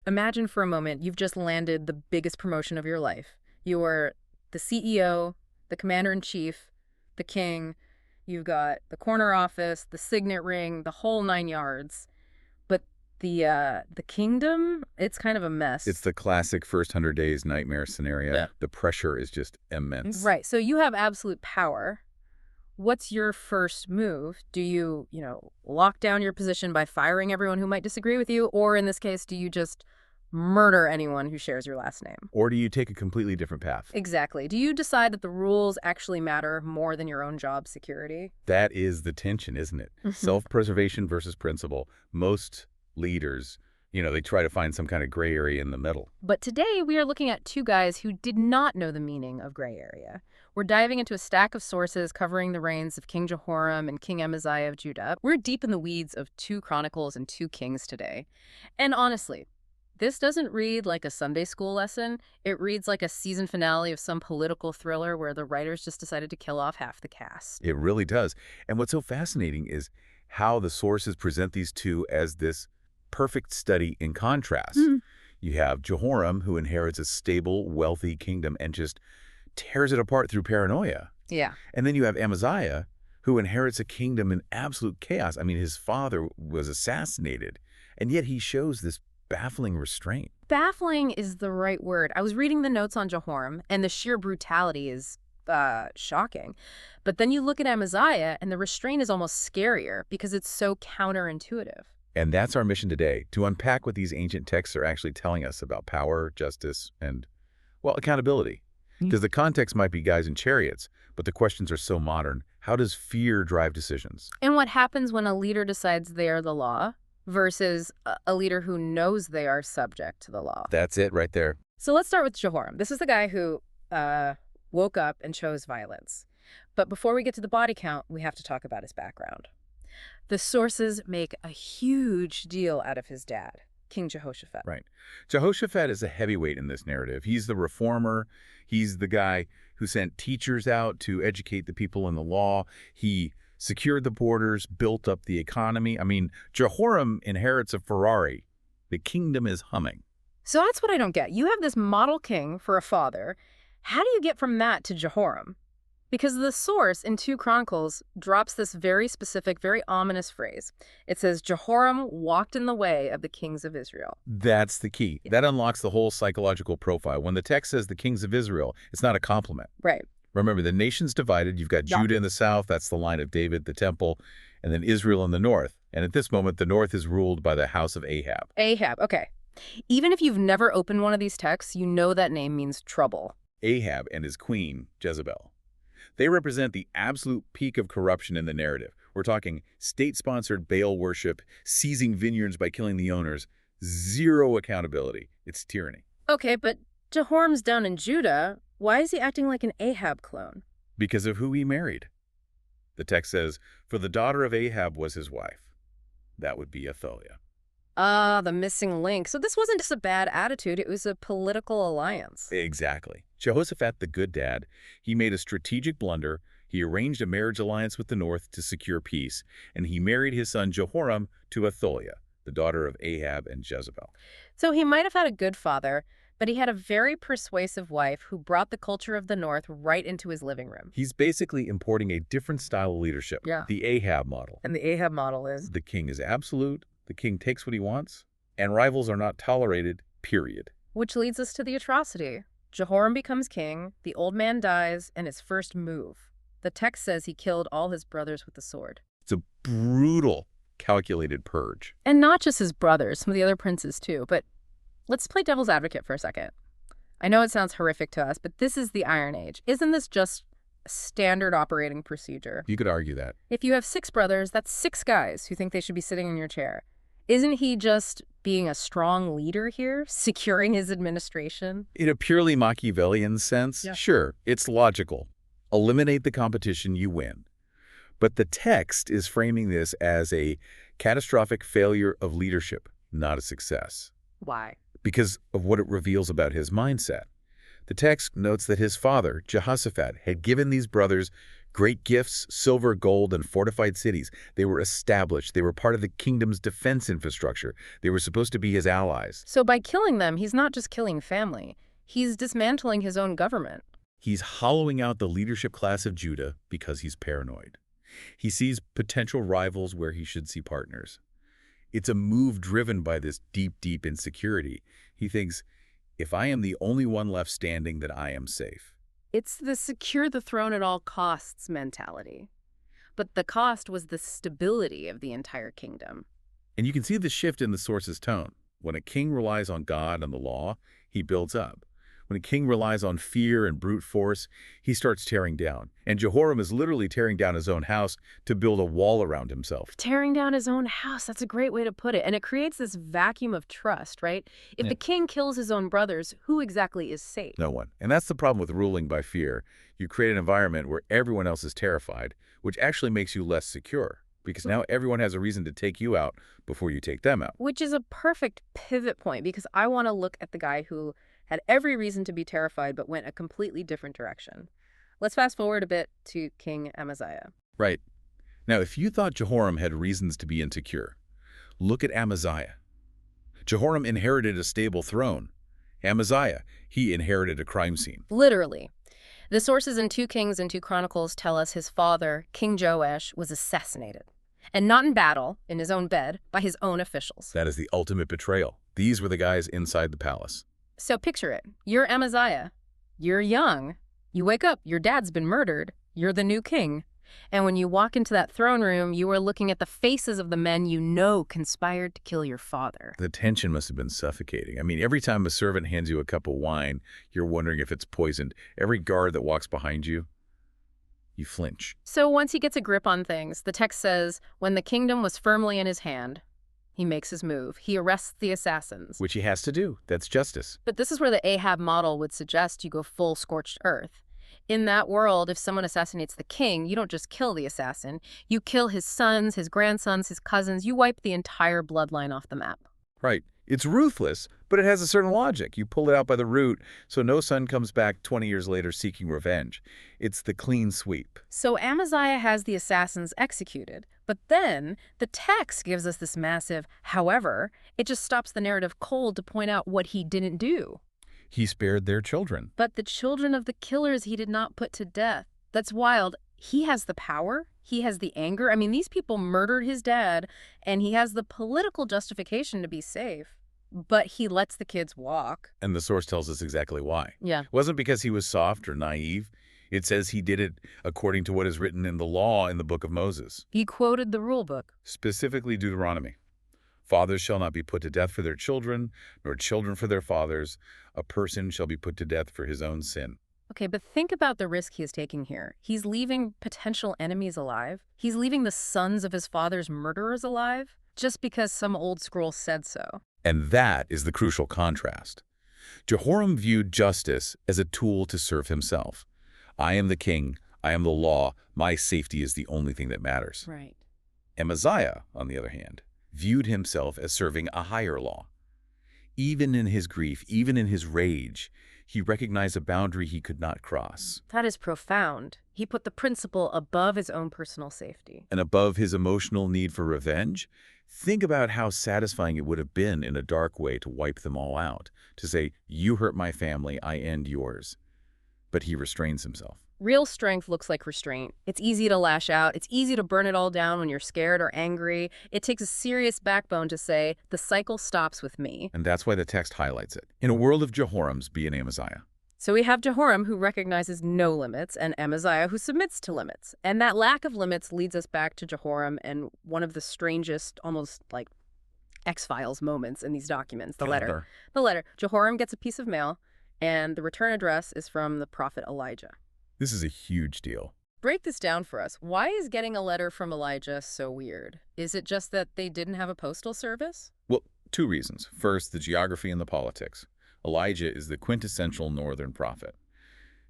Imagine for a moment you've just landed the biggest promotion of your life. You're the CEO, the commander-in-chief, the king. You've got the corner office, the signet ring, the whole 9 yards. But the kingdom, it's kind of a mess. It's the classic first 100 days nightmare scenario. Yeah. The pressure is just immense. Right. So you have absolute power. What's your first move? Do you, lock down your position by firing everyone who might disagree with you? Or in this case, do you just murder anyone who shares your last name? Or do you take a completely different path? Exactly. Do you decide that the rules actually matter more than your own job security? That is the tension, isn't it? Self-preservation versus principle. Most leaders, they try to find some kind of gray area in the middle. But today we are looking at two guys who did not know the meaning of gray area. We're diving into a stack of sources covering the reigns of King Jehoram and King Amaziah of Judah. We're deep in the weeds of 2 Chronicles and 2 Kings today. And honestly, this doesn't read like a Sunday school lesson. It reads like a season finale of some political thriller where the writers just decided to kill off half the cast. It really does. And what's so fascinating is how the sources present these two as this perfect study in contrast. You have Jehoram, who inherits a stable, wealthy kingdom and just tears it apart through paranoia. Yeah. And then you have Amaziah, who inherits a kingdom in absolute chaos. I mean, his father was assassinated, and yet he shows this baffling restraint. Baffling is the right word. I was reading the notes on Jehoram, and the sheer brutality is shocking. But then you look at Amaziah, and the restraint is almost scarier because it's so counterintuitive. And that's our mission today, to unpack what these ancient texts are actually telling us about power, justice, and, well, accountability. Because the context might be guys in chariots, but the questions are so modern. How does fear drive decisions? And what happens when a leader decides they are the law versus a leader who knows they are subject to the law? That's it right there. So let's start with Jehoram. This is the guy who woke up and chose violence. But before we get to the body count, we have to talk about his background. The sources make a huge deal out of his dad, King Jehoshaphat. Right. Jehoshaphat is a heavyweight in this narrative. He's the reformer. He's the guy who sent teachers out to educate the people in the law. He secured the borders, built up the economy. I mean, Jehoram inherits a Ferrari. The kingdom is humming. So that's what I don't get. You have this model king for a father. How do you get from that to Jehoram? Because the source in 2 Chronicles drops this very specific, very ominous phrase. It says, Jehoram walked in the way of the kings of Israel. That's the key. That unlocks the whole psychological profile. When the text says the kings of Israel, it's not a compliment. Right. Remember, the nation's divided. You've got Judah in the south. That's the line of David, the temple, and then Israel in the north. And at this moment, the north is ruled by the house of Ahab. Ahab, okay. Even if you've never opened one of these texts, you know that name means trouble. Ahab and his queen, Jezebel. They represent the absolute peak of corruption in the narrative. We're talking state-sponsored Baal worship, seizing vineyards by killing the owners, zero accountability. It's tyranny. Okay, but Jehoram's down in Judah. Why is he acting like an Ahab clone? Because of who he married. The text says, for the daughter of Ahab was his wife. That would be Athaliah. Ah, the missing link. So this wasn't just a bad attitude, it was a political alliance. Exactly. Jehoshaphat, the good dad, he made a strategic blunder. He arranged a marriage alliance with the north to secure peace, and he married his son Jehoram to Athaliah, the daughter of Ahab and Jezebel. So he might have had a good father, but he had a very persuasive wife who brought the culture of the north right into his living room. He's basically importing a different style of leadership, the Ahab model. And the Ahab model is? The king is absolute, the king takes what he wants, and rivals are not tolerated, period. Which leads us to the atrocity. Jehoram becomes king, the old man dies, and his first move. The text says he killed all his brothers with the sword. It's a brutal, calculated purge. And not just his brothers, some of the other princes too. But let's play devil's advocate for a second. I know it sounds horrific to us, but this is the Iron Age. Isn't this just a standard operating procedure? You could argue that. If you have 6 brothers, that's 6 guys who think they should be sitting in your chair. Isn't he just being a strong leader here, securing his administration? In a purely Machiavellian sense, sure, it's logical. Eliminate the competition, you win. But the text is framing this as a catastrophic failure of leadership, not a success. Why? Because of what it reveals about his mindset. The text notes that his father, Jehoshaphat, had given these brothers Great gifts, silver, gold, and fortified cities. They were established. They were part of the kingdom's defense infrastructure. They were supposed to be his allies. So by killing them, he's not just killing family. He's dismantling his own government. He's hollowing out the leadership class of Judah because he's paranoid. He sees potential rivals where he should see partners. It's a move driven by this deep, deep insecurity. He thinks, if I am the only one left standing, then I am safe. It's the secure the throne at all costs mentality. But the cost was the stability of the entire kingdom. And you can see the shift in the source's tone. When a king relies on God and the law, he builds up. When a king relies on fear and brute force, he starts tearing down. And Jehoram is literally tearing down his own house to build a wall around himself. Tearing down his own house, that's a great way to put it. And it creates this vacuum of trust, right? If the king kills his own brothers, who exactly is safe? No one. And that's the problem with ruling by fear. You create an environment where everyone else is terrified, which actually makes you less secure. Because now everyone has a reason to take you out before you take them out. Which is a perfect pivot point, because I want to look at the guy who had every reason to be terrified but went a completely different direction. Let's fast forward a bit to King Amaziah. Right. Now, if you thought Jehoram had reasons to be insecure, look at Amaziah. Jehoram inherited a stable throne. Amaziah, he inherited a crime scene. Literally. The sources in 2 Kings and 2 Chronicles tell us his father, King Joash, was assassinated. And not in battle, in his own bed, by his own officials. That is the ultimate betrayal. These were the guys inside the palace. So picture it. You're Amaziah. You're young. You wake up, your dad's been murdered. You're the new king. And when you walk into that throne room, you are looking at the faces of the men you know conspired to kill your father. The tension must have been suffocating. I mean, every time a servant hands you a cup of wine, you're wondering if it's poisoned. Every guard that walks behind you, you flinch. So once he gets a grip on things, the text says, when the kingdom was firmly in his hand, he makes his move. He arrests the assassins. Which he has to do. That's justice. But this is where the Ahab model would suggest you go full scorched earth. In that world, if someone assassinates the king, you don't just kill the assassin. You kill his sons, his grandsons, his cousins. You wipe the entire bloodline off the map. Right. It's ruthless, but it has a certain logic. You pull it out by the root, so no son comes back 20 years later seeking revenge. It's the clean sweep. So Amaziah has the assassins executed, but then the text gives us this massive, however, it just stops the narrative cold to point out what he didn't do. He spared their children. But the children of the killers he did not put to death. That's wild. He has the power. He has the anger. I mean, these people murdered his dad, and he has the political justification to be safe. But he lets the kids walk. And the source tells us exactly why. Yeah. It wasn't because he was soft or naive. It says he did it according to what is written in the law in the book of Moses. He quoted the rule book. Specifically Deuteronomy. Fathers shall not be put to death for their children, nor children for their fathers. A person shall be put to death for his own sin. Okay, but think about the risk he is taking here. He's leaving potential enemies alive. He's leaving the sons of his father's murderers alive just because some old scroll said so. And that is the crucial contrast. Jehoram viewed justice as a tool to serve himself. I am the king. I am the law. My safety is the only thing that matters. Right. Amaziah, on the other hand, viewed himself as serving a higher law. Even in his grief, even in his rage, he recognized a boundary he could not cross. That is profound. He put the principle above his own personal safety. And above his emotional need for revenge, think about how satisfying it would have been in a dark way to wipe them all out, to say, you hurt my family, I end yours. But he restrains himself. Real strength looks like restraint. It's easy to lash out. It's easy to burn it all down when you're scared or angry. It takes a serious backbone to say, the cycle stops with me. And that's why the text highlights it. In a world of Jehorams, be an Amaziah. So we have Jehoram, who recognizes no limits, and Amaziah, who submits to limits. And that lack of limits leads us back to Jehoram and one of the strangest, almost like X-Files moments in these documents, the letter. The letter. Jehoram gets a piece of mail, and the return address is from the prophet Elijah. This is a huge deal. Break this down for us. Why is getting a letter from Elijah so weird? Is it just that they didn't have a postal service? Well, 2 reasons. First, the geography and the politics. Elijah is the quintessential northern prophet.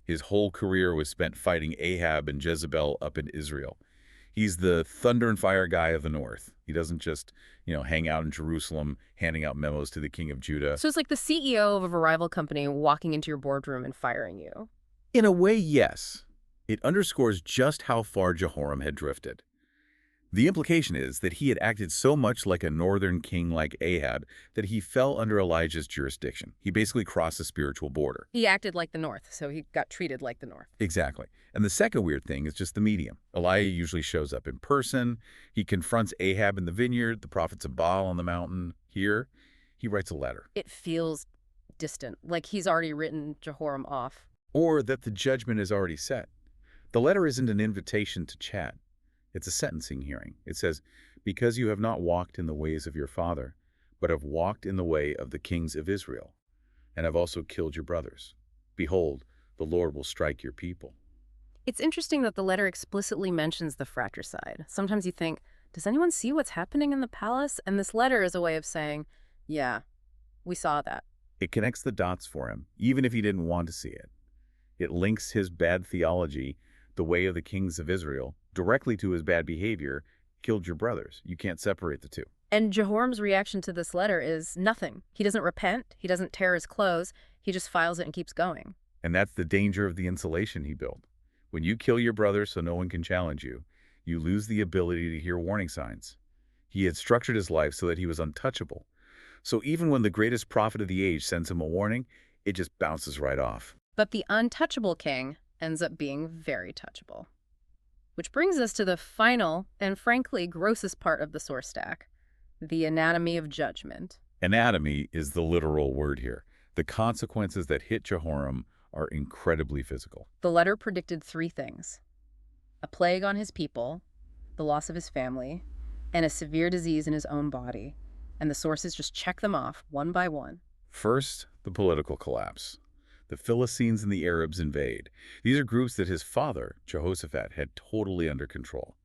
His whole career was spent fighting Ahab and Jezebel up in Israel. He's the thunder and fire guy of the north. He doesn't just, hang out in Jerusalem handing out memos to the king of Judah. So it's like the CEO of a rival company walking into your boardroom and firing you. In a way, yes. It underscores just how far Jehoram had drifted. The implication is that he had acted so much like a northern king like Ahab that he fell under Elijah's jurisdiction. He basically crossed the spiritual border. He acted like the North, so he got treated like the North. Exactly. And the second weird thing is just the medium. Elijah usually shows up in person. He confronts Ahab in the vineyard, the prophets of Baal on the mountain. Here, he writes a letter. It feels distant, like he's already written Jehoram off. Or that the judgment is already set. The letter isn't an invitation to chat. It's a sentencing hearing. It says, "Because you have not walked in the ways of your father, but have walked in the way of the kings of Israel, and have also killed your brothers. Behold, the Lord will strike your people." It's interesting that the letter explicitly mentions the fratricide. Sometimes you think, does anyone see what's happening in the palace? And this letter is a way of saying, yeah, we saw that. It connects the dots for him, even if he didn't want to see it. It links his bad theology, the way of the kings of Israel, directly to his bad behavior, killed your brothers. You can't separate the two. And Jehoram's reaction to this letter is nothing. He doesn't repent. He doesn't tear his clothes. He just files it and keeps going. And that's the danger of the insulation he built. When you kill your brothers so no one can challenge you, you lose the ability to hear warning signs. He had structured his life so that he was untouchable. So even when the greatest prophet of the age sends him a warning, it just bounces right off. But the untouchable king ends up being very touchable. Which brings us to the final and frankly grossest part of the source stack, the anatomy of judgment. Anatomy is the literal word here. The consequences that hit Jehoram are incredibly physical. The letter predicted three things: a plague on his people, the loss of his family, and a severe disease in his own body. And the sources just check them off one by one. First, the political collapse. The Philistines and the Arabs invade. These are groups that his father, Jehoshaphat, had totally under control.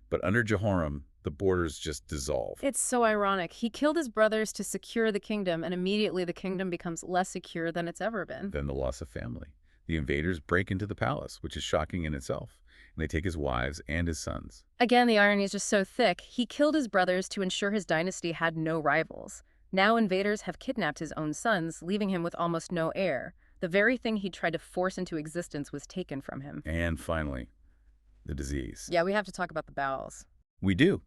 But under Jehoram, the borders just dissolve. It's so ironic. He killed his brothers to secure the kingdom, and immediately the kingdom becomes less secure than it's ever been. Then the loss of family. The invaders break into the palace, which is shocking in itself, and they take his wives and his sons. Again, the irony is just so thick. He killed his brothers to ensure his dynasty had no rivals. Now invaders have kidnapped his own sons, leaving him with almost no heir. The very thing he tried to force into existence was taken from him. And finally, the disease. Yeah, we have to talk about the bowels. We do.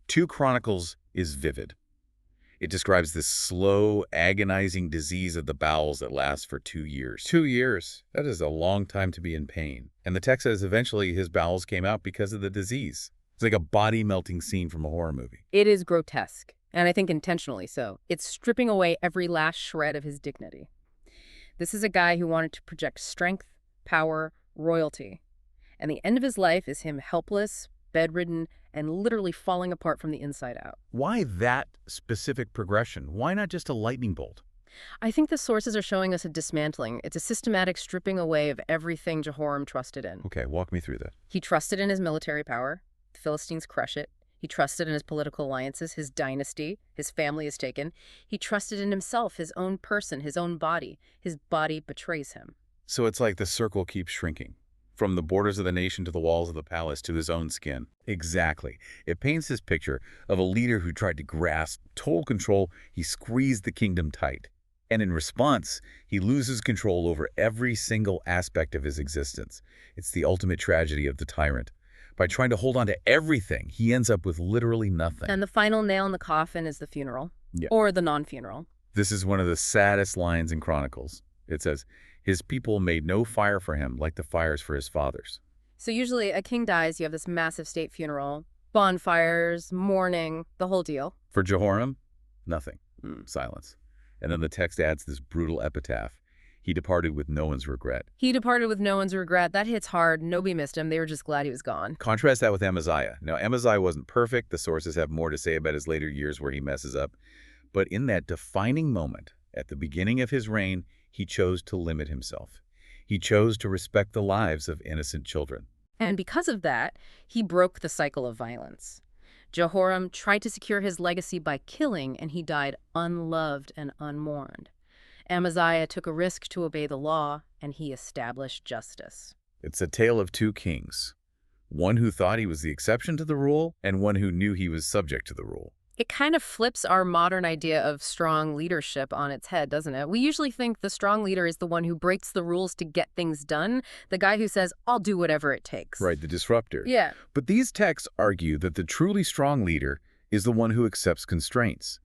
2 Chronicles is vivid. It describes this slow, agonizing disease of the bowels that lasts for 2 years. 2 years. That is a long time to be in pain. And the text says eventually his bowels came out because of the disease. It's like a body-melting scene from a horror movie. It is grotesque, and I think intentionally so. It's stripping away every last shred of his dignity. This is a guy who wanted to project strength, power, royalty. And the end of his life is him helpless, bedridden, and literally falling apart from the inside out. Why that specific progression? Why not just a lightning bolt? I think the sources are showing us a dismantling. It's a systematic stripping away of everything Jehoram trusted in. Okay, walk me through that. He trusted in his military power. The Philistines crush it. He trusted in his political alliances, his dynasty, his family is taken. He trusted in himself, his own person, his own body. His body betrays him. So it's like the circle keeps shrinking. From the borders of the nation to the walls of the palace to his own skin. Exactly. It paints this picture of a leader who tried to grasp total control. He squeezed the kingdom tight. And in response, he loses control over every single aspect of his existence. It's the ultimate tragedy of the tyrant. By trying to hold on to everything, he ends up with literally nothing. And the final nail in the coffin is the funeral. Yeah. Or the non-funeral. This is one of the saddest lines in Chronicles. It says, "His people made no fire for him like the fires for his fathers." So usually a king dies, you have this massive state funeral, bonfires, mourning, the whole deal. For Jehoram, nothing. Silence. And then the text adds this brutal epitaph. He departed with no one's regret. He departed with no one's regret. That hits hard. Nobody missed him. They were just glad he was gone. Contrast that with Amaziah. Now, Amaziah wasn't perfect. The sources have more to say about his later years where he messes up. But in that defining moment, at the beginning of his reign, he chose to limit himself. He chose to respect the lives of innocent children. And because of that, he broke the cycle of violence. Jehoram tried to secure his legacy by killing, and he died unloved and unmourned. Amaziah took a risk to obey the law, and he established justice. It's a tale of 2 kings. One who thought he was the exception to the rule, and one who knew he was subject to the rule. It kind of flips our modern idea of strong leadership on its head, doesn't it? We usually think the strong leader is the one who breaks the rules to get things done, the guy who says, I'll do whatever it takes. Right, the disruptor. Yeah. But these texts argue that the truly strong leader is the one who accepts constraints.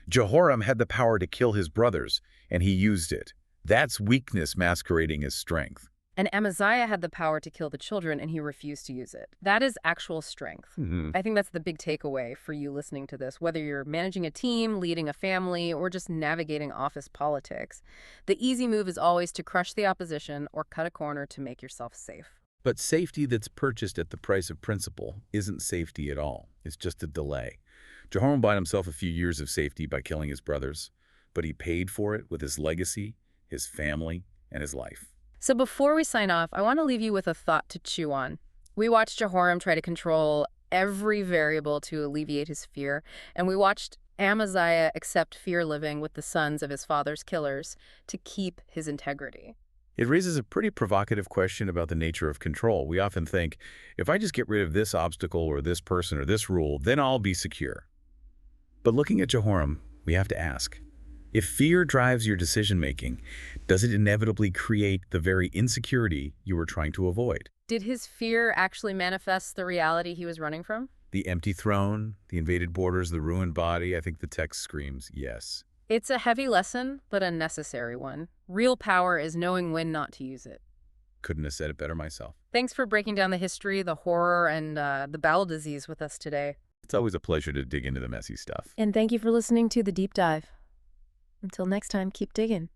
Jehoram had the power to kill his brothers, and he used it. That's weakness masquerading as strength. And Amaziah had the power to kill the children, and he refused to use it. That is actual strength. I think that's the big takeaway for you listening to this, whether you're managing a team, leading a family, or just navigating office politics. The easy move is always to crush the opposition or cut a corner to make yourself safe. But safety that's purchased at the price of principle isn't safety at all. It's just a delay. Jehoram bought himself a few years of safety by killing his brothers, but he paid for it with his legacy, his family, and his life. So before we sign off, I want to leave you with a thought to chew on. We watched Jehoram try to control every variable to alleviate his fear, and we watched Amaziah accept fear living with the sons of his father's killers to keep his integrity. It raises a pretty provocative question about the nature of control. We often think, if I just get rid of this obstacle or this person or this rule, then I'll be secure. But looking at Jehoram, we have to ask, if fear drives your decision-making, does it inevitably create the very insecurity you were trying to avoid? Did his fear actually manifest the reality he was running from? The empty throne, the invaded borders, the ruined body, I think the text screams yes. It's a heavy lesson, but a necessary one. Real power is knowing when not to use it. Couldn't have said it better myself. Thanks for breaking down the history, the horror, and the bowel disease with us today. It's always a pleasure to dig into the messy stuff. And thank you for listening to The Deep Dive. Until next time, keep digging.